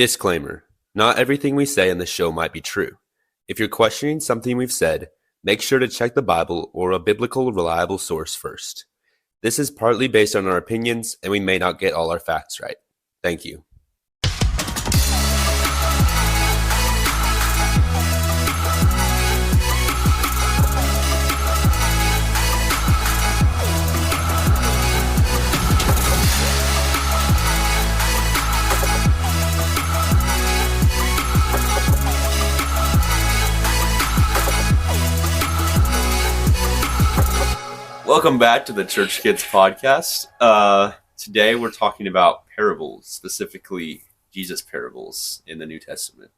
Disclaimer: not everything we say in the show might be true. If you're questioning something we've said, make sure to check the Bible or a biblical reliable source first. This is partly based on our opinions, and we may not get all our facts right. Thank you. Welcome back to the Church Kids podcast. Today we're talking about parables, specifically Jesus parables in the New Testament.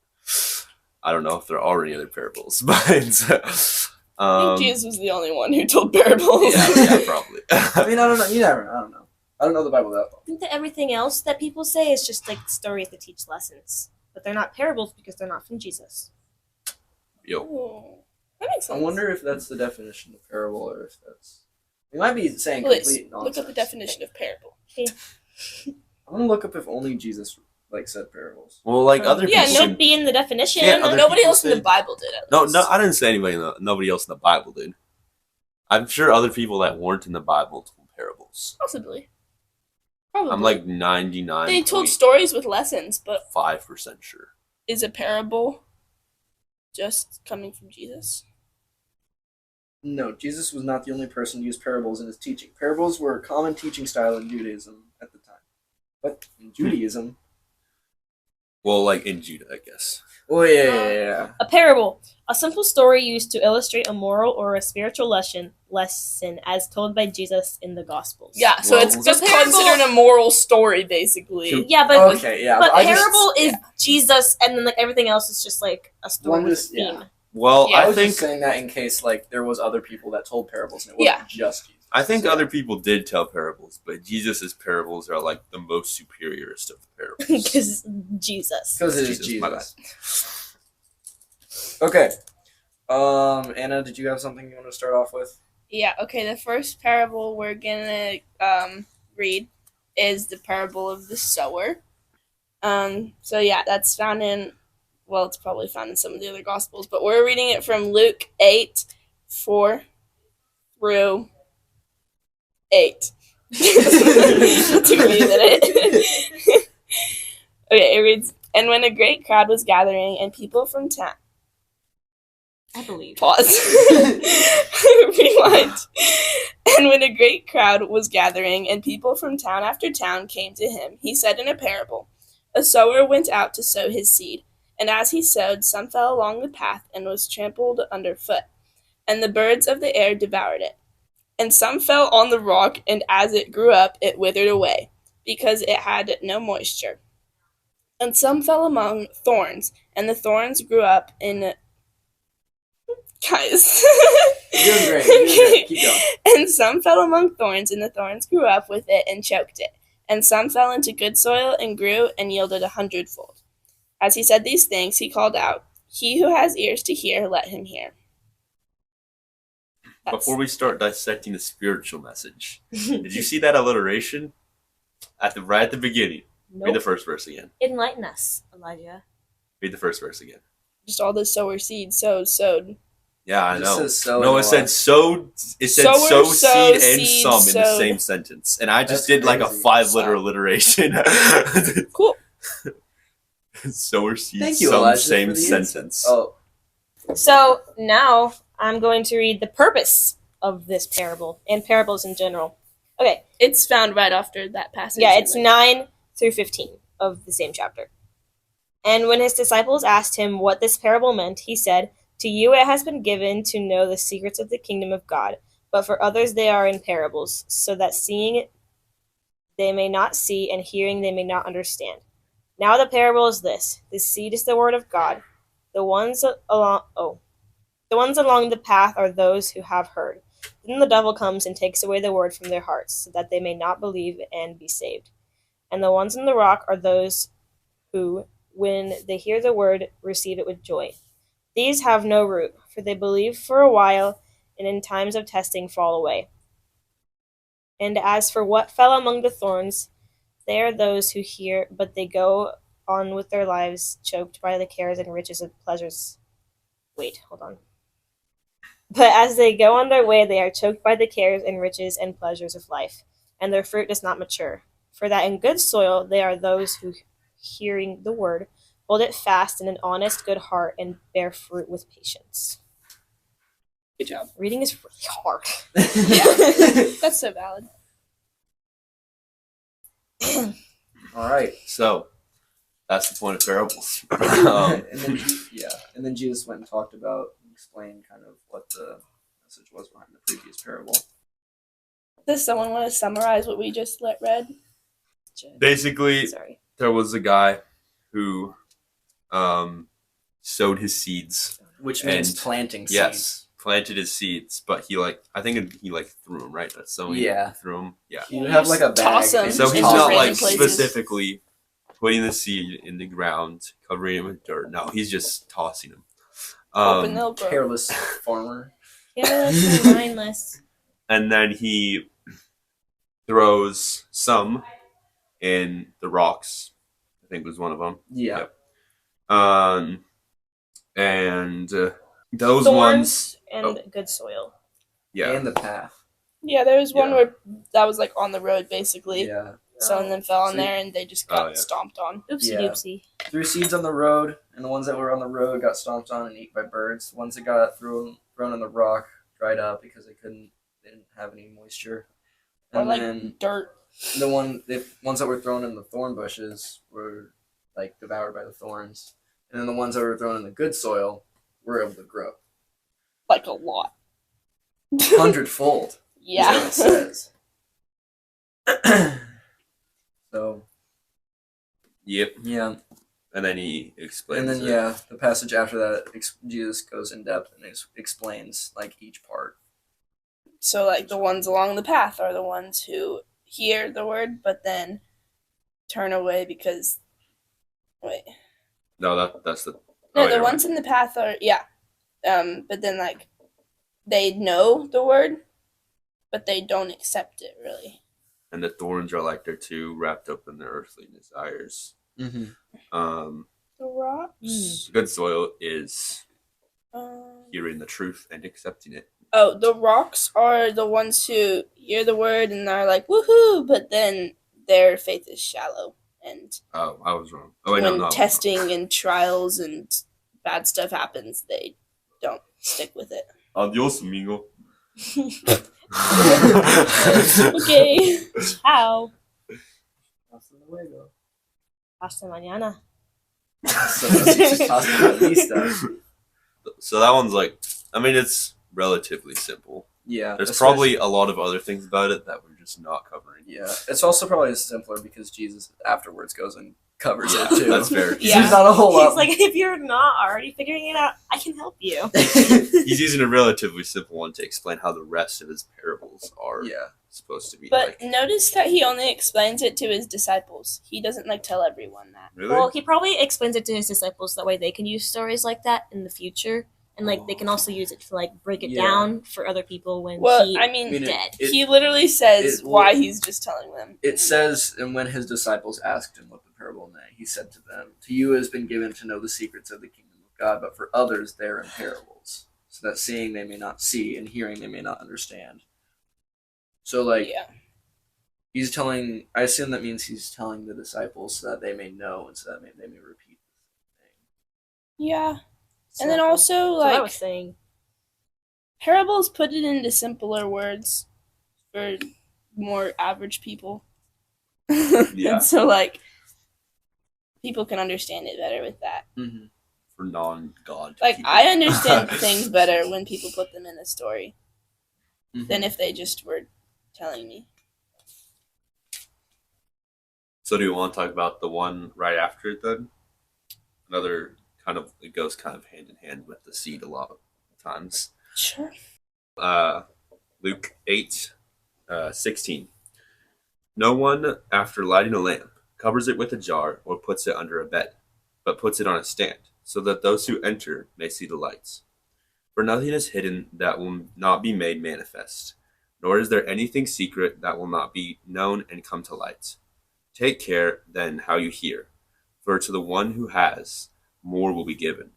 I don't know if there are any other parables, but I think Jesus was the only one who told parables. yeah, probably. I mean, I don't know. You never know. I don't know. I don't know the Bible that well. I think that everything else that people say is just like stories that teach lessons. But they're not parables because they're not from Jesus. Yo. Oh, that makes sense. I wonder if that's the definition of parable or if that's... We might be saying Liz, complete nonsense. look up the definition of parable. I'm going to look up if only Jesus said parables. Well, other Yeah, people. should be in the definition. Yeah, other Nobody people else in the did. Bible did it. No, I didn't say nobody else in the Bible did. I'm sure other people that weren't in the Bible told parables. Possibly. Probably. I'm like 99. They told stories with lessons, but 5% sure. is a parable just coming from Jesus? No, Jesus was not the only person who used parables in his teaching. Parables were a common teaching style in Judaism at the time. But in Judaism... Well, in Judah, I guess. Oh, yeah. A parable, a simple story used to illustrate a moral or a spiritual lesson as told by Jesus in the Gospels. Yeah, so Well, it's just parable- considered a moral story, basically. Yeah, but Okay, yeah. but I just- parable is Jesus, and then everything else is just like a story One with just- a theme. yeah. Well, Yeah, I I was think just saying that in case there was other people that told parables and it wasn't just Jesus. other people did tell parables, but Jesus' parables are the most superiorist of the parables. Because Jesus. Because it is my bad. Jesus. Okay. Anna, did you have something you want to start off with? Yeah, okay, the first parable we're gonna read is the parable of the sower. So yeah, that's found in, well, it's probably found in some of the other Gospels, but we're reading it from Luke 8:4 through 8. It took me a minute. Okay, it reads, "And when a great crowd was gathering and people from town..." I believe. Pause. Rewind. "And when a great crowd was gathering, and people from town after town came to him, he said in a parable, 'A sower went out to sow his seed. And as he sowed, some fell along the path and was trampled underfoot, and the birds of the air devoured it. And some fell on the rock, and as it grew up, it withered away, because it had no moisture. And some fell among thorns, and the thorns grew up in..." Guys. You're doing great. You're doing great. Keep going. "And some fell among thorns, and the thorns grew up with it and choked it. And some fell into good soil and grew and yielded 100-fold. As he said these things, he called out, 'He who has ears to hear, let him hear.'" Before we start dissecting the spiritual message, did you see that alliteration right at the beginning? Read the Nope. first verse again. Enlighten us, Elijah. Read the first verse again. Just all the sower seed sowed. Yeah, I It just know. says sow No, in it a said lot. sow. It said Sower, sow, sow, seed, and seed, some in the sowed. same sentence, and I just That's did a crazy. 5-letter alliteration. Cool. Sower, seed, Thank you, some, Elijah, same for the sentence. Oh, So now I'm going to read the purpose of this parable and parables in general. Okay, It's found right after that passage. yeah, it's 9 through 15 of the same chapter. "And when his disciples asked him what this parable meant, he said, 'To you it has been given to know the secrets of the kingdom of God, but for others they are in parables, so that seeing they may not see, and hearing they may not understand. Now the parable is this: the seed is the word of God. The ones along the path are those who have heard. Then the devil comes and takes away the word from their hearts, so that they may not believe and be saved. And the ones on the rock are those who, when they hear the word, receive it with joy. These have no root, for they believe for a while, and in times of testing fall away. And as for what fell among the thorns, they are those who hear, but they go on with their lives, choked by the cares and riches of pleasures. Wait, hold on. But as they go on their way, they are choked by the cares and riches and pleasures of life, and their fruit does not mature. For that in good soil they are those who, hearing the word, hold it fast in an honest, good heart, and bear fruit with patience. Good job. Reading is really hard. Yeah. That's so valid. All right. So, that's the point of parables. And then Jesus went and talked about and explained kind of what the message was behind the previous parable. Does someone want to summarize what we just read? Basically, Sorry. there was a guy who sowed his seeds. Which means And- planting seeds. Yes, planted his seeds, but he threw them, right? That's so he Yeah. threw them. Yeah. You have like a bag. Toss 'em. and So just he's toss not it. like random places. specifically putting the seed in the ground, covering it with dirt. No, he's just tossing them. Hoping they'll grow. Careless farmer. Careless and mindless. And then he throws some in the rocks. I think was one of them. Yeah. Yep. And those Thorns ones, and good soil. yeah, And the path. Yeah, there was one Yeah. where that was like on the road basically. Yeah. Some of them fell on So- there and they just got yeah. stomped on. Oopsie Yeah. doopsie. Threw seeds on the road, and the ones that were on the road got stomped on and eaten by birds. The ones that got thrown on the rock dried up because they didn't have any moisture. Or And like then dirt. the ones that were thrown in the thorn bushes were like devoured by the thorns. And then the ones that were thrown in the good soil were able to grow. Like a lot. 100-fold. Yeah. Is what it says. So, yep. yeah. And then he explains. And then, it. the passage after that, Jesus goes in depth and explains like each part. So like the ones along the path are the ones who hear the word but then turn away because No, that's the. No, oh, the you're ones in the path are but then like they know the word but they don't accept it really. right. And the thorns are like they're too wrapped up in their earthly desires. Mm-hmm. The rocks? Good soil is Um, hearing the truth and accepting it. oh, the rocks are the ones who hear the word and are like, woohoo, but then their faith is shallow. And Oh, I was wrong. Oh, wait, no, when no. testing and trials and bad stuff happens, they don't stick with it. Adios, amigo. Okay. Ciao. Hasta luego. Hasta mañana. So that's just hasta la vista. So that one's like, I mean, it's relatively simple. Yeah. There's especially- probably a lot of other things about it that we're just not covering. Yeah. It's also probably simpler because Jesus afterwards goes and covers Yeah, it too. that's fair. Yeah. There's not a whole He's lot. like, if you're not already figuring it out, I can help you. He's using a relatively simple one to explain how the rest of his parables are Yeah. supposed to be. But like, notice that he only explains it to his disciples. He doesn't like tell everyone that. really? Well, he probably explains it to his disciples that way they can use stories like that in the future. And like they can also use it to like break it Yeah. down for other people when Well, he I mean, dead. he literally says it- why he's just telling them. It says, and when his disciples asked him what the parable meant, he said to them, "To you has been given to know the secrets of the kingdom of God, but for others they are in parables, so that seeing they may not see, and hearing they may not understand." So, like, Yeah. he's telling, I assume that means he's telling the disciples so that they may know and so that they may repeat the thing. Yeah. So And then that's also, what I like, was saying. parables put it into simpler words for more average people. Yeah. And so, like, people can understand it better with that. Mm-hmm. For non-God Like, people. I understand things better when people put them in a story Mm-hmm. than if they just were telling me. So do you want to talk about the one right after it then? Another kind of, it goes kind of hand in hand with the seed a lot of times. Sure. Luke 8, 16. No one, after lighting a lamp, covers it with a jar or puts it under a bed, but puts it on a stand, so that those who enter may see the lights. For nothing is hidden that will not be made manifest, nor is there anything secret that will not be known and come to light. Take care, then, how you hear. For to the one who has, more will be given,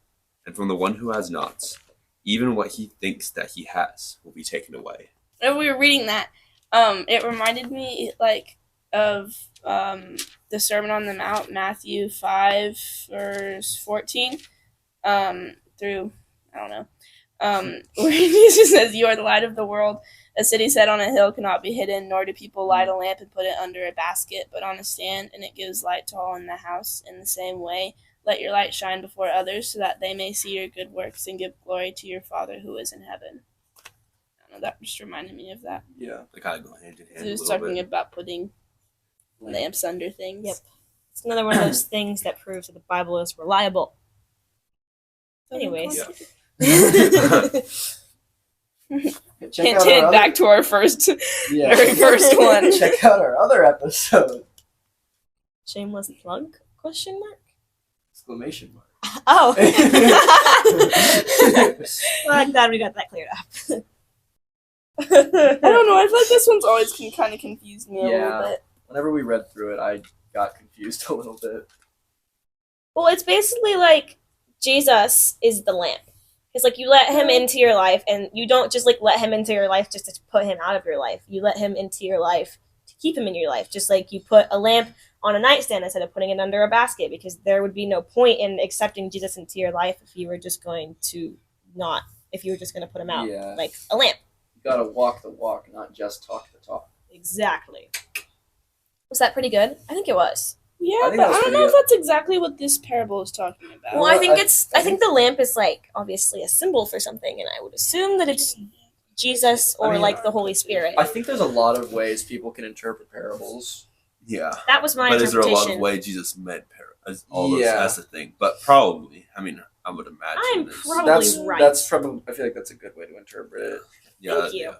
and from the one who has not, even what he thinks that he has will be taken away. When we were reading that, it reminded me of the Sermon on the Mount, Matthew 5, verse 14, through, I don't know, where Jesus says, "You are the light of the world. A city set on a hill cannot be hidden, nor do people light a lamp and put it under a basket, but on a stand, and it gives light to all in the house. In the same way, let your light shine before others, so that they may see your good works and give glory to your Father who is in heaven." I don't know, that just reminded me of that. Yeah. They kind of go hand in hand. He was talking about putting lamps under things. Yep. It's another one of those things that proves that the Bible is reliable. Anyways. Check out Hint our back to our very first one. Check out our other episode. Shameless plug? Question mark? Exclamation mark. Oh. Well, I'm glad we got that cleared up. I don't know. I feel like this one's always kind of confused me a little bit. Whenever we read through it, I got confused a little bit. Well, it's basically like Jesus is the lamp. It's like you let him into your life, and you don't just like let him into your life just to put him out of your life. You let him into your life to keep him in your life, just like you put a lamp on a nightstand instead of putting it under a basket, because there would be no point in accepting Jesus into your life if you were just going to put him out like a lamp. You gotta walk the walk, not just talk the talk. Exactly. Was that pretty good? I think it was. Yeah, but I don't know if that's exactly what this parable is talking about. Well, I think the lamp is like obviously a symbol for something, and I would assume that it's Jesus or like the Holy Spirit. I think there's a lot of ways people can interpret parables. Yeah. That was my interpretation. But is there a lot of ways Jesus meant all those? That's the thing. But probably, I mean, I would imagine. I'm probably right. That's probably. I feel like that's a good way to interpret it. Yeah. Thank you. Yeah.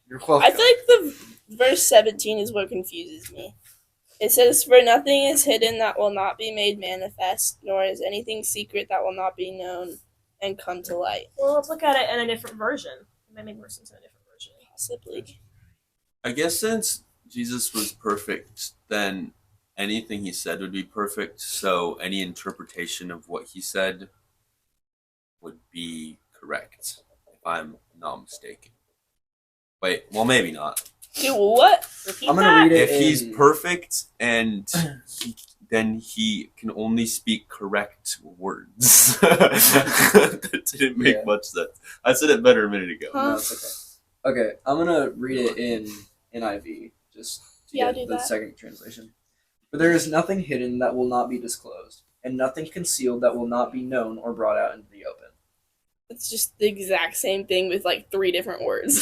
You're welcome. I feel like the verse 17 is what confuses me. It says, "For nothing is hidden that will not be made manifest, nor is anything secret that will not be known and come to light." Well, let's look at it in a different version. It might make more sense in a different version. Possibly. I guess since Jesus was perfect, then anything he said would be perfect. So any interpretation of what he said would be correct, if I'm not mistaken. Wait, well, maybe not. Dude, what? Repeat I'm that? gonna read it. If he's perfect and then he can only speak correct words. That didn't make much sense. I said it better a minute ago. No, it's okay. Okay, I'm gonna read it in NIV, just to get the second translation. "For there is nothing hidden that will not be disclosed, and nothing concealed that will not be known or brought out into the open." It's just the exact same thing with like 3 different words.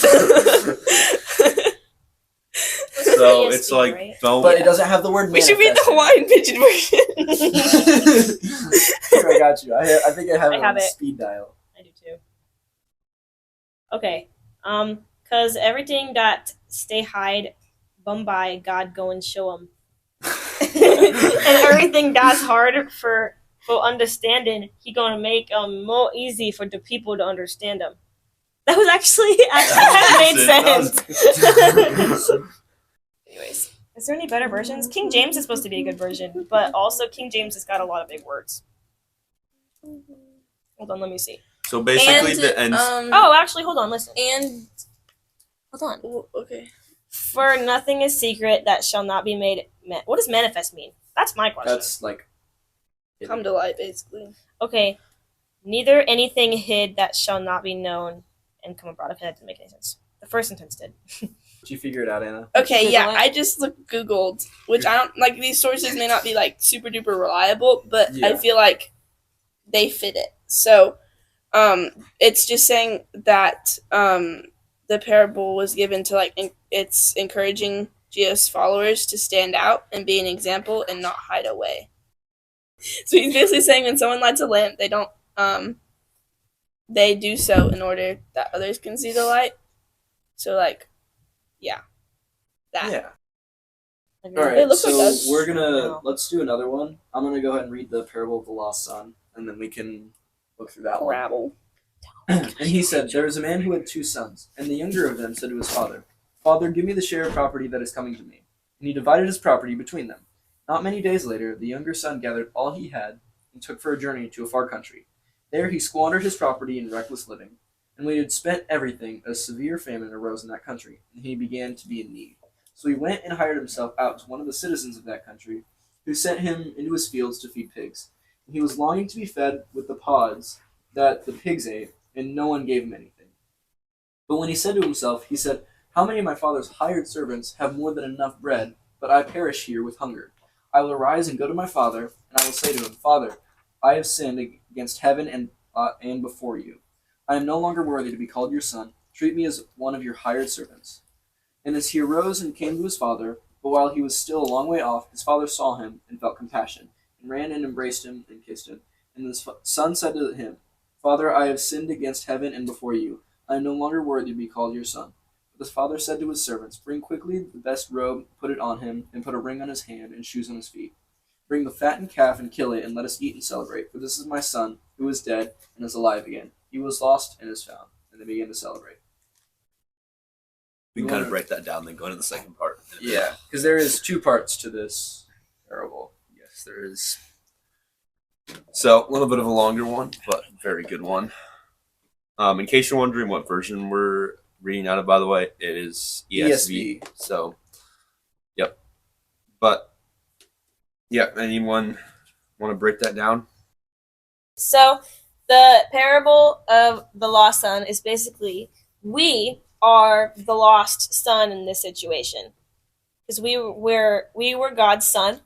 So it's like, right? don't. But it doesn't have the word We manifest. should read the Hawaiian Pigeon version. Here, I got you. I think I have it on it. speed dial. I do too. Okay. Cause everything that stay hide, bum by God go and show 'em. And everything that's hard for understanding, he gonna make more easy for the people to understand them. That was actually made sense. Anyways, is there any better versions? King James is supposed to be a good version, but also King James has got a lot of big words. Hold on, let me see. So basically, And, the end. Actually, hold on, listen. And Hold on. okay. For nothing is secret that shall not be made. What does manifest mean? That's my question. That's like Come to light, basically. Okay. Neither anything hid that shall not be known and come abroad. Okay, that didn't make any sense. The first sentence did. Did you figure it out, Anna? Okay, yeah, Google it? I just Googled, which I don't like. These sources may not be like super duper reliable, but I feel like they fit it. So, it's just saying that the parable was given to like it's encouraging Jesus' followers to stand out and be an example and not hide away. So he's basically saying when someone lights a lamp, they don't they do so in order that others can see the light. So like, yeah, that. Yeah. All All right, It looks so like us. we're gonna let's do another one. I'm gonna go ahead and read the parable of the lost son, and then we can look through that one. Rabble. And he said, "There was a man who had 2 sons, and the younger of them said to his father, 'Father, give me the share of property that is coming to me.' And he divided his property between them. Not many days later, the younger son gathered all he had and took for a journey to a far country. There he squandered his property in reckless living, and when he had spent everything, a severe famine arose in that country, and he began to be in need. So he went and hired himself out to one of the citizens of that country, who sent him into his fields to feed pigs. And he was longing to be fed with the pods that the pigs ate, and no one gave him anything. But when he said to himself, he said, "How many of my father's hired servants have more than enough bread, but I perish here with hunger? I will arise and go to my father, and I will say to him, Father, I have sinned against heaven and before you. I am no longer worthy to be called your son. Treat me as one of your hired servants." And as he arose and came to his father, but while he was still a long way off, his father saw him and felt compassion, and ran and embraced him and kissed him. And his son said to him, "Father, I have sinned against heaven and before you. I am no longer worthy to be called your son." But his father said to his servants, "Bring quickly the best robe, put it on him, and put a ring on his hand and shoes on his feet. Bring the fattened calf and kill it, and let us eat and celebrate. For this is my son, who was dead and is alive again. He was lost and is found." And they began to celebrate. We can kind of break that down, then go into the second part. Yeah, because there is two parts to this parable. Yes, there is. So, a little bit of a longer one, but very good one. In case you're wondering what version we're reading out of, by the way, it is ESV. So, yep. But, yeah, anyone want to break that down? So, the parable of the lost son is basically, we are the lost son in this situation. Because we were God's son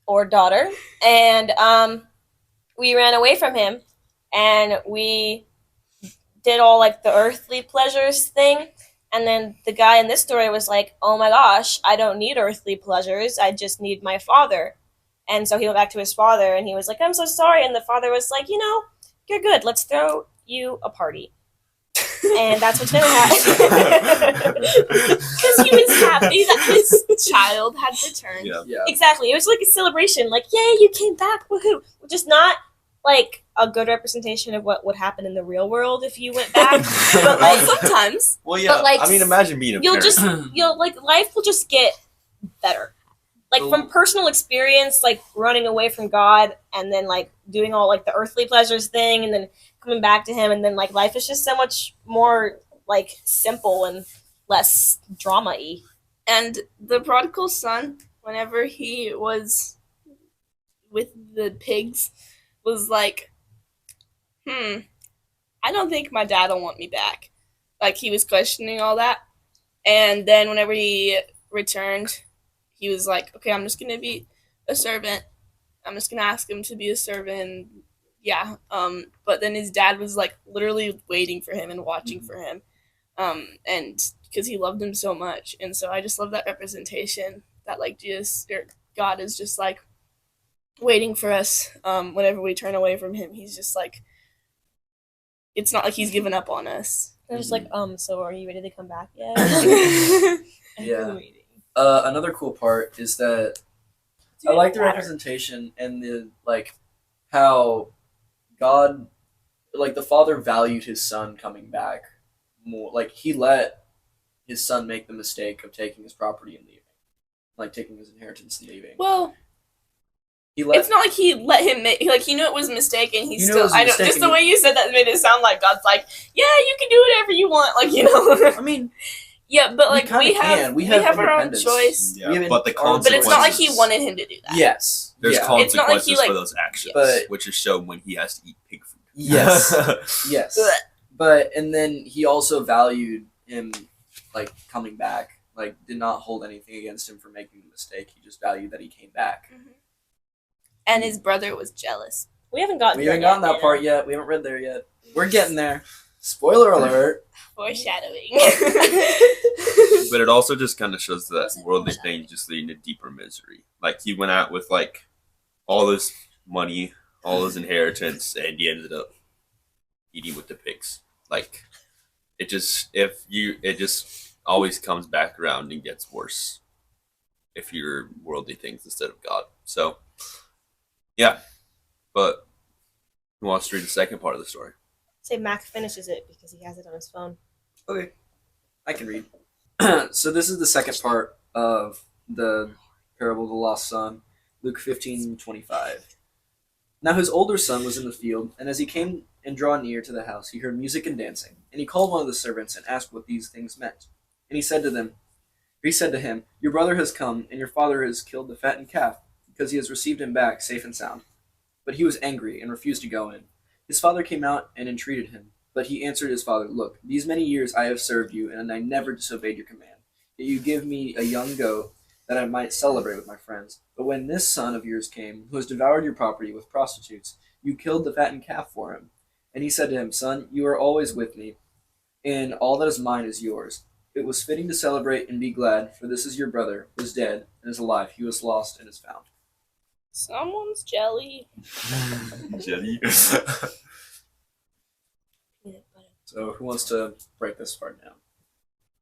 or daughter, and we ran away from him, and we did all like the earthly pleasures thing, and then the guy in this story was like, "Oh my gosh, I don't need earthly pleasures, I just need my father." And so he went back to his father, and he was like, "I'm so sorry," and the father was like, "You're good, let's throw you a party." And that's what's gonna happen. Because he was happy that his child had returned. Yeah. Exactly, it was like a celebration, like, "Yay, you came back, woohoo!" Which is not like a good representation of what would happen in the real world if you went back. But Well, like, sometimes. Well, yeah. But, like, I mean, imagine being a parent. you'll like life will just get better. Like from personal experience, like running away from God and then like doing all like the earthly pleasures thing and then coming back to him, and then like life is just so much more like simple and less drama-y. And the prodigal son, whenever he was with the pigs, was like, I don't think my dad will want me back. Like, he was questioning all that. And then whenever he returned, he was like, okay, I'm just going to be a servant. I'm just going to ask him to be a servant. Yeah. But then his dad was like literally waiting for him and watching for him. And because he loved him so much. And so I just love that representation that like Jesus or God is just like waiting for us. Whenever we turn away from him, he's just like, it's not like he's given up on us. They're just like, so are you ready to come back yet? Yeah. Another cool part is that I like the representation and the like how God, like the father valued his son coming back more. Like he let his son make the mistake of taking his property and leaving, like taking his inheritance and leaving. Well, it's not like he let him make, like he knew it was a mistake and he's still, I know, just the way you said that made it sound like God's like, yeah, you can do whatever you want, like, you know. I mean, yeah, but like we have our own choice. Yeah, but the consequences. But it's not like he wanted him to do that. Yes, there's consequences it's not like he, like, for those actions, but, which is shown when he has to eat pig food. Yes, yes. But and then he also valued him, like coming back. Like did not hold anything against him for making the mistake. He just valued that he came back. Mm-hmm. And his brother was jealous. We haven't gotten that part yet. We haven't read there yet. We're getting there. Spoiler alert. Foreshadowing. But it also just kind of shows that worldly things just leading to deeper misery. Like he went out with like all this money, all his inheritance, and he ended up eating with the pigs. Like it just always comes back around and gets worse if you're worldly things instead of God. So yeah, but who wants to read the second part of the story? Say Mac finishes it because he has it on his phone. Okay, I can read. So this is the second part of the parable of the lost son. Luke 15:25. Now his older son was in the field, and as he came and drew near to the house, he heard music and dancing. And he called one of the servants and asked what these things meant. And he said to him, Your brother has come, and your father has killed the fattened calf, because he has received him back safe and sound. But he was angry and refused to go in. His father came out and entreated him. But he answered his father, Look, these many years I have served you, and I never disobeyed your command. Yet you give me a young goat that I might celebrate with my friends. But when this son of yours came, who has devoured your property with prostitutes, you killed the fattened calf for him. And he said to him, Son, you are always with me, and all that is mine is yours. It was fitting to celebrate and be glad, for this is your brother, who is dead and is alive. He was lost and is found. Someone's jelly. Jelly. So who wants to break this part down?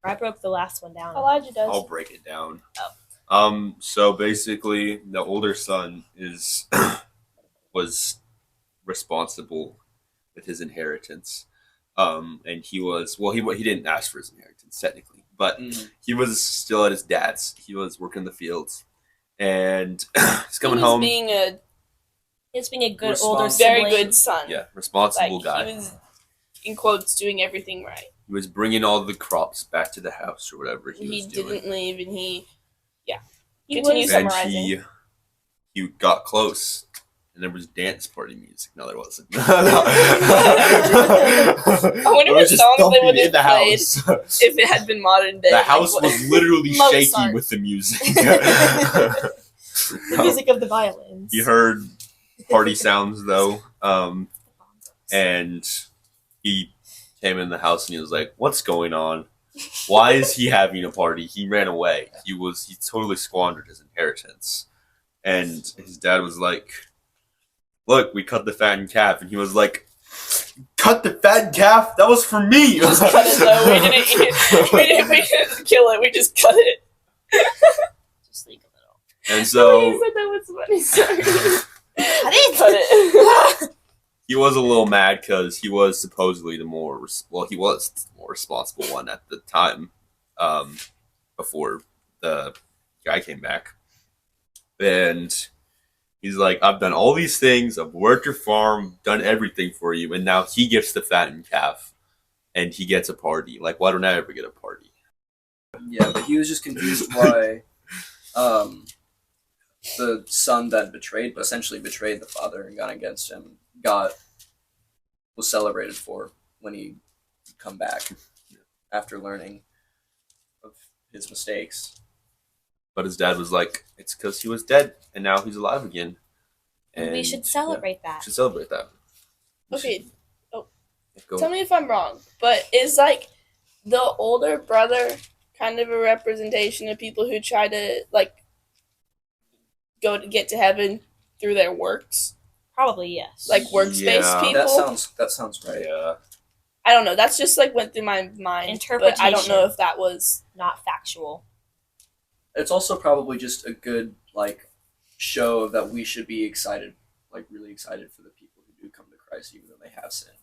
I broke the last one down. Elijah does. I'll break it down. Oh. So basically, the older son was responsible with his inheritance. And he didn't ask for his inheritance technically, but he was still at his dad's. He was working the fields, and he's coming home. He was being a good older very sibling. good son. Yeah, responsible guy. He was, in quotes, doing everything right. He was bringing all the crops back to the house or whatever he was doing. Didn't leave, and he Continue was- And summarizing. he got close, and there was dance party music. No, there wasn't. I wonder what songs they would have played if it had been modern day. The house was literally Mozart. shaking with the music. The music of the violins. He heard party sounds though, and he came in the house and he was like, "What's going on? Why is he having a party?" He ran away. He totally squandered his inheritance, and his dad was like, "Look, we cut the fattened calf," and he was like, "Cut the fattened calf? That was for me." Just cut it though. We didn't eat it. We didn't kill it. We just cut it. Just leave a little. And so You said that was funny. Sorry. I didn't Cut it. he was a little mad because he was supposedly he was the more responsible one at the time, before the guy came back. And he's like, "I've done all these things. I've worked your farm, done everything for you, and now he gets the fattened calf, and he gets a party. Like, why don't I ever get a party?" Yeah, but he was just confused why the son that essentially betrayed the father and gone against him, was celebrated for when he come back after learning of his mistakes. But his dad was like, "It's because he was dead, and now he's alive again. And we should celebrate we that. should celebrate that." Okay, Go. tell me if I'm wrong, but is like the older brother kind of a representation of people who try to like go to get to heaven through their works, Probably yes. like works-based Yeah. people? That sounds right. Yeah. I don't know. That's just like went through my mind. But I don't know if that was. not factual. It's also probably just a good show that we should be excited, really excited for the people who do come to Christ, even though they have sinned.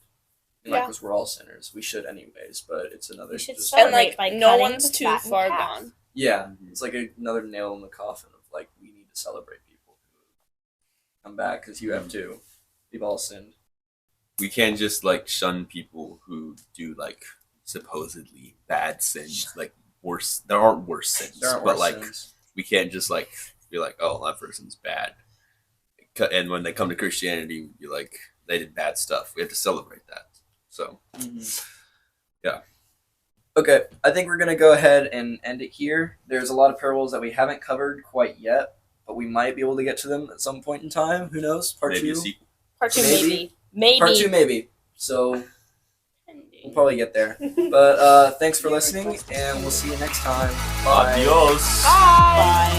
And Yeah. because we're all sinners, we should anyways. But it's another. We should just, And celebrate by no cutting one's the too fattened far calf. gone. yeah, it's like another nail in the coffin of we need to celebrate people who come back because you have to. We've all sinned. We can't just shun people who do supposedly bad sins, worse. There aren't worse sins, There aren't but worse sins. we can't just be like, "Oh, that person's bad," and when they come to Christianity, you're like, they did bad stuff. We have to celebrate that. So, yeah. Okay, I think we're going to go ahead and end it here. There's a lot of parables that we haven't covered quite yet, but we might be able to get to them at some point in time. Who knows? Part Maybe a 2? sequel. Part 2 Maybe. maybe. Part 2 maybe. So we'll probably get there. But thanks for listening, and we'll see you next time. Bye. Adios. Bye.